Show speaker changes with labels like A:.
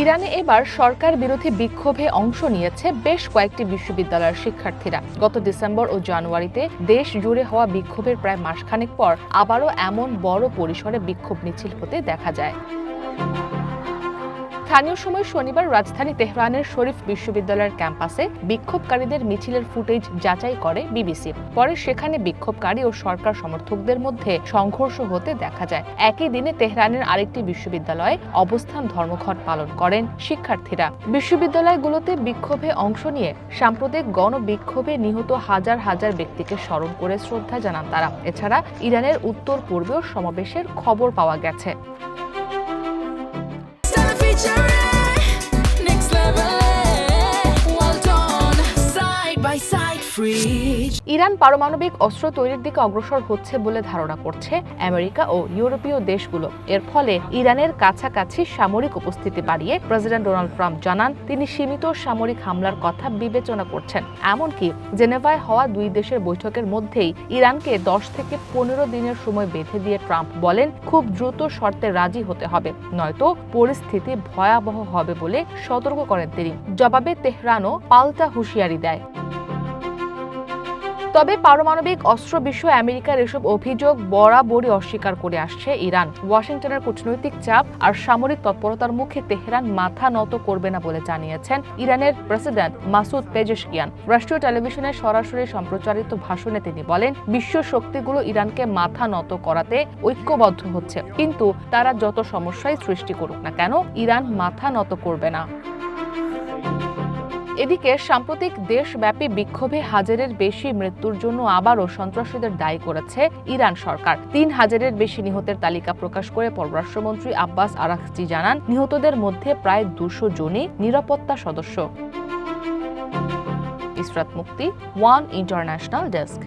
A: ইরানে এবার সরকার বিরোধী বিক্ষোভে অংশ নিয়েছে বেশ কয়েকটি বিশ্ববিদ্যালয়ের শিক্ষার্থীরা। গত ডিসেম্বর ও জানুয়ারিতে দেশ জুড়ে হওয়া বিক্ষোভের প্রায় মাসখানেক পর আবারও এমন বড় পরিসরে বিক্ষোভ মিছিল হতে দেখা যায়। স্থানীয় সময় শনিবার রাজধানী তেহরানের শরীফ বিশ্ববিদ্যালয়ের ক্যাম্পাসে বিক্ষোভকারীদের মিছিলের ফুটেজ যাচাই করে বিবিসি। পরে সেখানে বিক্ষোভকারী ও সরকার সমর্থকদের মধ্যে সংঘর্ষ হতে দেখা যায়। একই দিনে তেহরানের আরেকটি বিশ্ববিদ্যালয়ে অবস্থান ধর্মঘট পালন করেন শিক্ষার্থীরা। বিশ্ববিদ্যালয়গুলোতে বিক্ষোভে অংশ নিয়ে সাম্প্রতিক গণবিক্ষোভে নিহত হাজার হাজার ব্যক্তিকে স্মরণ করে শ্রদ্ধা জানান তারা। এছাড়া ইরানের উত্তর পূর্বেও সমাবেশের খবর পাওয়া গেছে। ইরান পারমাণবিক অস্ত্র তৈরির দিকে অগ্রসর হচ্ছে বলে ধারণা করছে আমেরিকা ও ইউরোপীয় দেশগুলো। এর ফলে ইরানের কাছাকাছি সামরিক উপস্থিতি বাড়িয়ে প্রেসিডেন্ট ডোনাল্ড ট্রাম্প জানান তিনি সীমিত সামরিক হামলার কথা বিবেচনা করছেন। এমনকি জেনেভায় হওয়া দুই দেশের বৈঠকের মধ্যেই ইরানকে 10 থেকে 15 দিনের সময় বেঁধে দিয়ে ট্রাম্প বলেন খুব দ্রুত শর্তে রাজি হতে হবে, নয়তো পরিস্থিতি ভয়াবহ হবে বলে সতর্ক করেন তিনি। জবাবে তেহরানও পাল্টা হুঁশিয়ারি দেয়। তবে পারমাণবিক অস্ত্র বিষয়ে আমেরিকার এসব অভিযোগ বরাবরই অস্বীকার করে আসছে ইরান। ওয়াশিংটনের কূটনৈতিক চাপ আর সামরিক তৎপরতার মুখে তেহরান মাথা নত করবে না বলে জানিয়েছেন ইরানের প্রেসিডেন্ট মাসুদ পেজেশকিয়ান। রাষ্ট্রীয় টেলিভিশনে সরাসরি সম্প্রচারিত ভাষণে তিনি বলেন বিশ্ব শক্তিগুলো ইরানকে মাথা নত করাতে ঐক্যবদ্ধ হচ্ছে, কিন্তু তারা যত সমস্যাই সৃষ্টি করুক না কেন ইরান মাথা নত করবে না। এদিকে সাম্প্রতিক দেশব্যাপী বিক্ষোভে হাজারের বেশি মৃত্যুর জন্য আবারও সন্ত্রাসীদের দায়ী করেছে ইরান সরকার। 3000-এর বেশি নিহতের তালিকা প্রকাশ করে পররাষ্ট্রমন্ত্রী আব্বাস আরাকচি জানান নিহতদের মধ্যে প্রায় 200 জনই নিরাপত্তা সদস্য। ইসরাত মুক্তি, ওয়ান ইন্টারন্যাশনাল ডেস্ক।